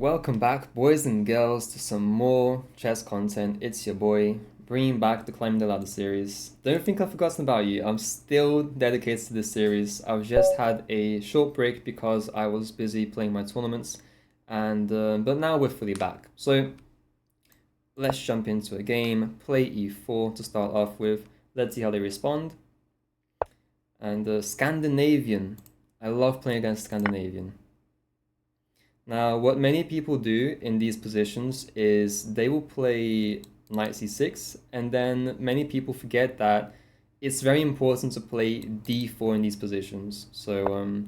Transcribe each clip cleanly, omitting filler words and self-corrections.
Welcome back, boys and girls, to some more chess content. It's your boy, bringing back the Climbing the Ladder series. Don't think I've forgotten about you. I'm still dedicated to this series. I've just had a short break because I was busy playing my tournaments, and but now we're fully back. So let's jump into a game. Play e4 to start off with. Let's see how they respond. And Scandinavian. I love playing against Scandinavian. Now, what many people do in these positions is they will play knight c6, and then many people forget that it's very important to play d4 in these positions. So,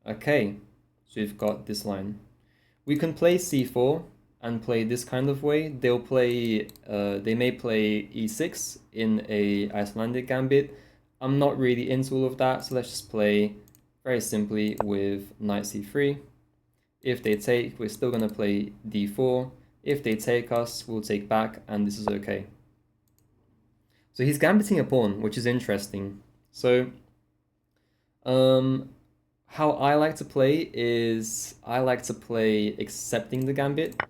okay, so we've got this line. We can play c4 and play this kind of way. They may play e6 in a Icelandic gambit. I'm not really into all of that, so let's just play very simply with knight c3. If they take, we're still going to play d4. If they take us, we'll take back, and this is okay. So he's gambiting a pawn, which is interesting. So how I like to play is I like to play accepting the gambit.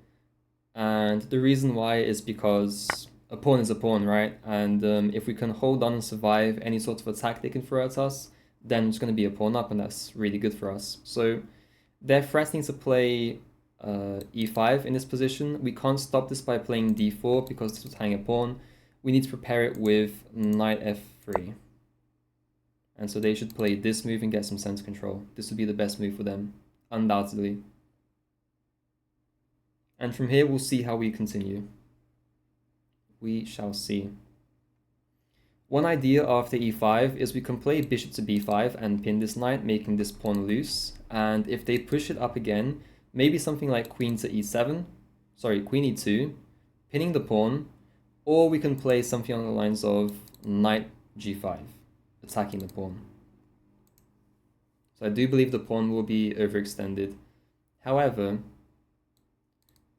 And the reason why is because a pawn is a pawn, right? And if we can hold on and survive any sort of attack they can throw at us, then it's going to be a pawn up, and that's really good for us. So they're threatening to play e5 in this position. We can't stop this by playing d4 because this would hang a pawn. We need to prepare it with knight f3. And so they should play this move and get some center control. This would be the best move for them, undoubtedly. And from here, we'll see how we continue. We shall see. One idea after e5 is we can play bishop to b5 and pin this knight, making this pawn loose. And if they push it up again, maybe something like queen to e7, sorry, queen e2, pinning the pawn, or we can play something on the lines of knight g5, attacking the pawn. So I do believe the pawn will be overextended. However,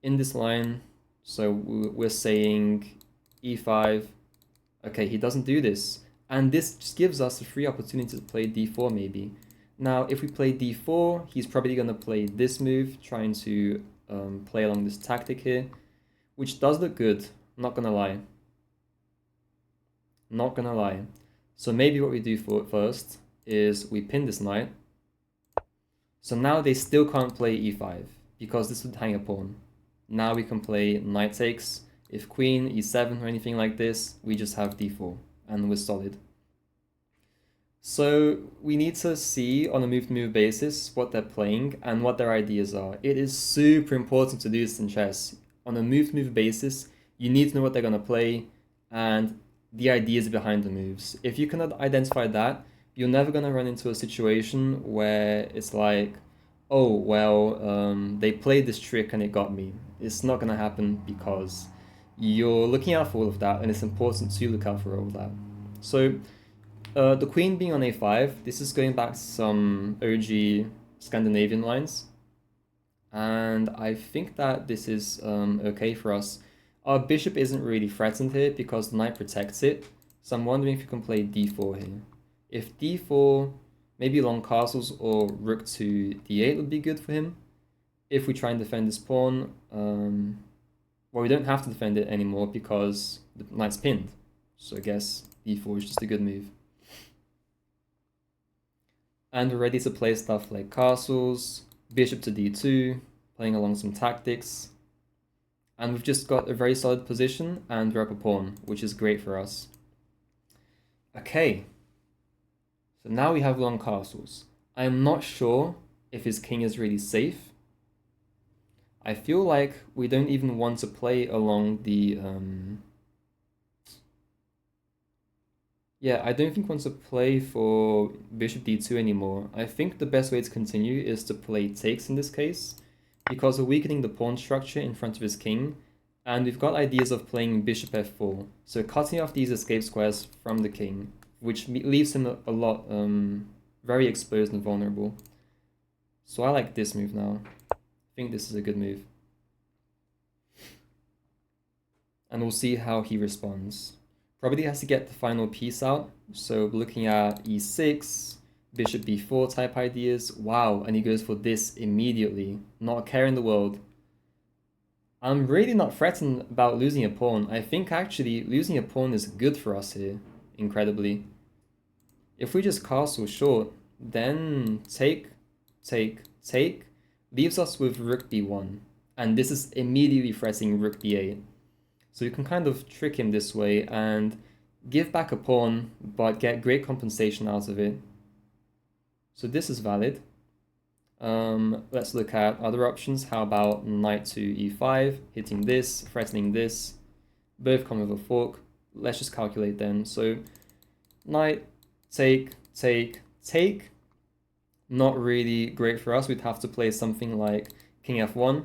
in this line, so we're saying e5, okay, he doesn't do this. And this just gives us a free opportunity to play d4 maybe. Now, if we play d4, he's probably going to play this move, trying to play along this tactic here, which does look good, not going to lie. Not going to lie. So maybe what we do first is we pin this knight. So now they still can't play e5, because this would hang a pawn. Now we can play knight takes. If queen, e7 or anything like this, we just have d4 and we're solid. So we need to see on a move-to-move basis what they're playing and what their ideas are. It is super important to do this in chess. On a move-to-move basis, you need to know what they're going to play and the ideas behind the moves. If you cannot identify that, you're never going to run into a situation where it's like, oh, well, they played this trick and it got me. It's not going to happen because you're looking out for all of that, and it's important to look out for all of that. So the queen being on a5, this is going back to some OG Scandinavian lines. And I think that this is okay for us. Our bishop isn't really threatened here because the knight protects it. So I'm wondering if you can play d4 here. If d4, maybe long castles or rook to d8 would be good for him. If we try and defend this pawn, well, we don't have to defend it anymore because the knight's pinned. So I guess d4 is just a good move. And we're ready to play stuff like castles, bishop to d2, playing along some tactics. And we've just got a very solid position and we're up a pawn, which is great for us. Okay. So now we have long castles. I am not sure if his king is really safe. I feel like we don't even want to play along the... Yeah, I don't think we want to play for bishop d2 anymore. I think the best way to continue is to play takes in this case, because we're weakening the pawn structure in front of his king, and we've got ideas of playing bishop f4, so cutting off these escape squares from the king, which leaves him a lot very exposed and vulnerable. So I like this move now. I think this is a good move. And we'll see how he responds. Probably has to get the final piece out. So we're looking at e6, bishop b4 type ideas. Wow, and he goes for this immediately. Not a care in the world. I'm really not threatened about losing a pawn. I think actually losing a pawn is good for us here, incredibly. If we just castle short, then take, leaves us with rook b1. And this is immediately threatening rook b8. So you can kind of trick him this way and give back a pawn, but get great compensation out of it. So this is valid. Let's look at other options. How about knight to e5, hitting this, threatening this. Both come with a fork. Let's just calculate then. So knight, take. Not really great for us. We'd have to play something like king f1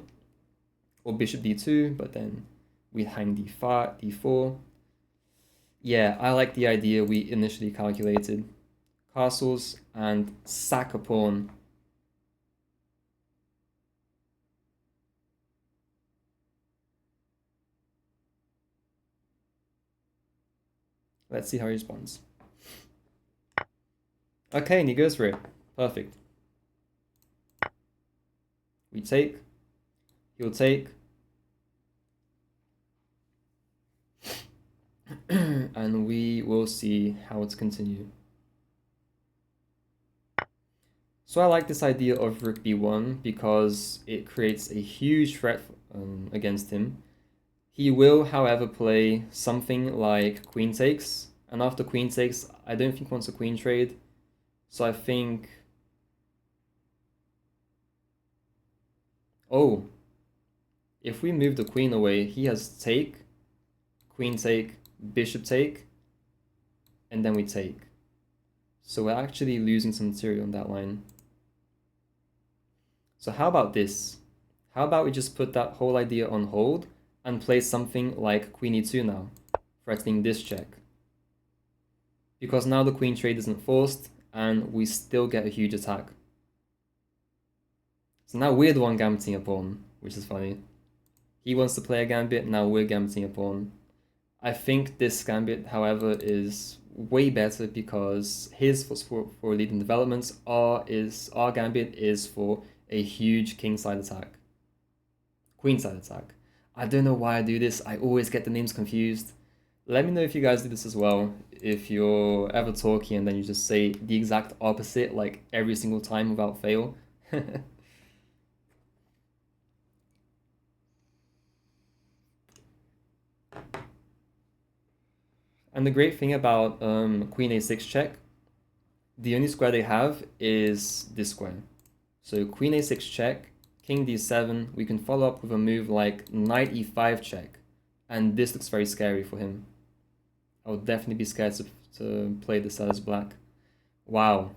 or bishop d2, but then we hang d5, d4. Yeah, I like the idea we initially calculated. Castles and sack a pawn. Let's see how he responds. Okay, and he goes for it. Perfect. We take. He'll take. And we will see how it's continue. So I like this idea of rook b1 because it creates a huge threat against him. He will, however, play something like queen takes, and after queen takes, I don't think he wants a queen trade. So I think... Oh, if we move the queen away, he has take, queen take, bishop take, and then we take. So we're actually losing some material on that line. So how about this? How about we just put that whole idea on hold and play something like queen e2 now, threatening this check. Because now the queen trade isn't forced, and we still get a huge attack. So now we're the one gambiting a pawn, which is funny. He wants to play a gambit, now we're gambiting a pawn. I think this gambit, however, is way better because his for leading developments, our gambit is for a huge kingside attack. Queenside attack. I don't know why I do this, I always get the names confused. Let me know if you guys do this as well. If you're ever talking and then you just say the exact opposite like every single time without fail. And the great thing about queen a6 check, the only square they have is this square. So queen a6 check, king d7, we can follow up with a move like knight e5 check. And this looks very scary for him. I would definitely be scared to play this as black. Wow.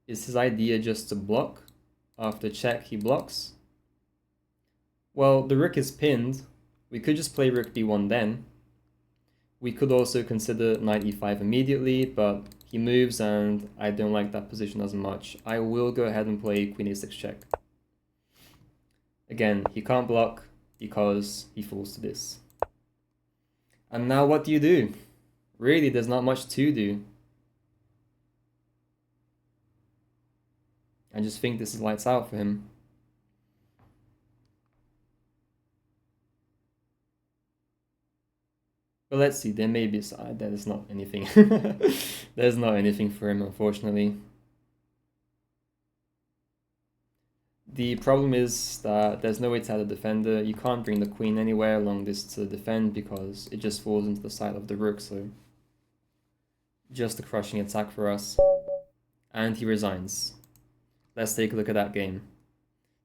Is his idea just to block? After check, he blocks? Well, the rook is pinned. We could just play rook b1 then. We could also consider knight e5 immediately, but he moves and I don't like that position as much. I will go ahead and play queen a6 check. Again, he can't block because he falls to this. And now what do you do? Really, there's not much to do. I just think this is lights out for him. But let's see, there may be a side, there is not anything. There's not anything for him, unfortunately. The problem is that there's no way to add a defender. You can't bring the queen anywhere along this to defend because it just falls into the side of the rook, so just a crushing attack for us. And he resigns. Let's take a look at that game.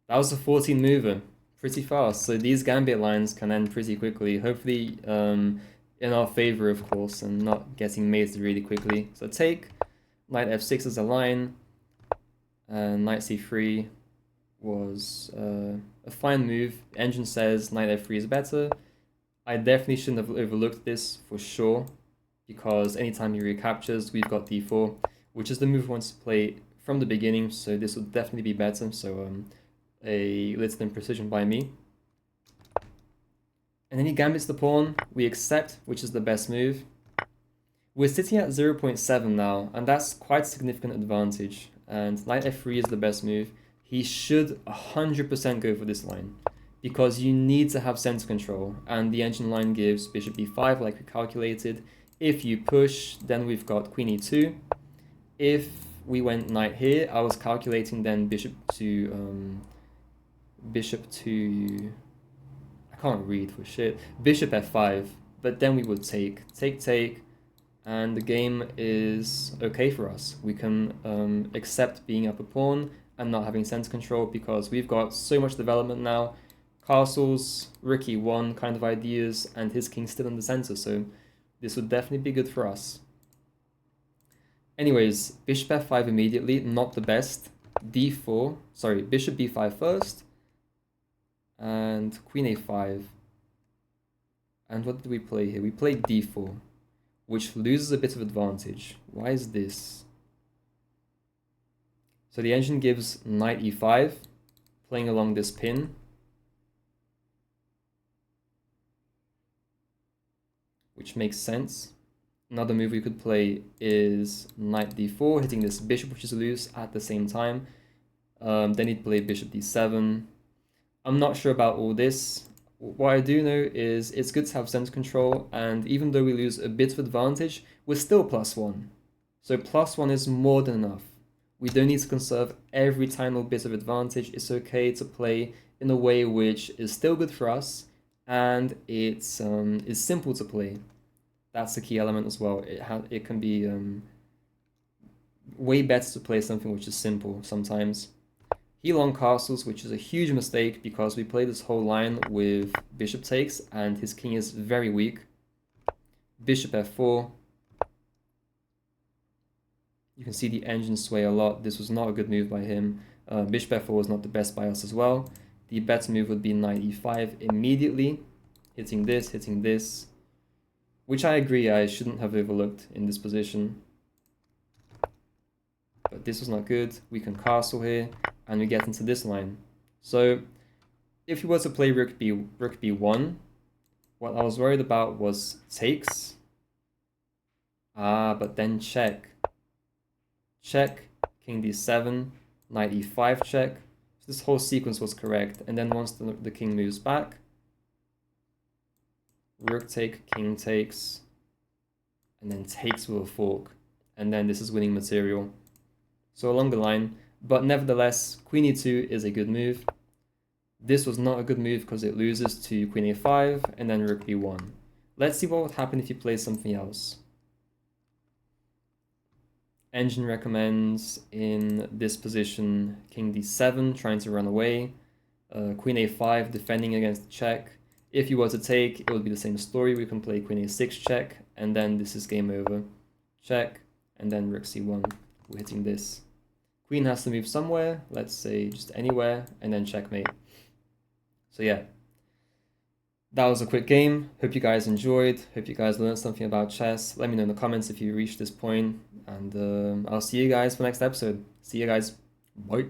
That was a 14 mover, pretty fast. So these gambit lines can end pretty quickly. Hopefully in our favor, of course, and not getting mated really quickly. So take, knight f6 as a line, and knight c3 was a fine move. Engine says knight f3 is better. I definitely shouldn't have overlooked this for sure, because anytime he recaptures, we've got d4, which is the move we want to play from the beginning, so this would definitely be better. So a little imprecision by me. And then he gambits the pawn, we accept, which is the best move. We're sitting at 0.7 now, and that's quite a significant advantage. And knight f3 is the best move. He should 100% go for this line. because you need to have center control, and the engine line gives bishop b5 like we calculated. If you push, then we've got queen e2. If we went knight here, I was calculating then bishop to I can't read for shit, bishop f5, but then we would take, and the game is okay for us. We can accept being up a pawn and not having center control because we've got so much development now. Castles, rook e1 kind of ideas, and his king's still in the center, so this would definitely be good for us. Anyways, bishop f5 immediately, not the best. d4, sorry, bishop b5 first, and queen a5. And what did we play here? We played d4, which loses a bit of advantage. Why is this? So the engine gives knight e5, playing along this pin. Which makes sense. Another move we could play is knight d4, hitting this bishop which is loose at the same time. Then he'd play bishop d7. I'm not sure about all this. What I do know is it's good to have center control, and even though we lose a bit of advantage, we're still +1. So +1 is more than enough. We don't need to conserve every tiny bit of advantage. It's okay to play in a way which is still good for us, and it's simple to play. That's the key element as well. It can be way better to play something which is simple sometimes. He long castles, which is a huge mistake because we play this whole line with bishop takes and his king is very weak. Bishop f4. You can see the engine sway a lot. This was not a good move by him. Bishop f4 was not the best by us as well. The better move would be knight e5 immediately, hitting this, which I agree I shouldn't have overlooked in this position. But this was not good. We can castle here, and we get into this line. So if you were to play rook b1, what I was worried about was takes. But then check. Check, king d7, knight e5 check. So this whole sequence was correct. And then once the king moves back, rook take, king takes, and then takes with a fork. And then this is winning material. So along the line, but nevertheless, queen e2 is a good move. This was not a good move because it loses to queen a5 and then rook b1. Let's see what would happen if you play something else. Engine recommends in this position king d7, trying to run away. Queen a5, defending against the check. If you were to take, it would be the same story. We can play queen a6 check, and then this is game over. Check, and then rook c1. We're hitting this. Queen has to move somewhere, let's say just anywhere, and then checkmate. So yeah, that was a quick game. Hope you guys enjoyed. Hope you guys learned something about chess. Let me know in the comments if you reached this point, and I'll see you guys for the next episode. See you guys. Bye.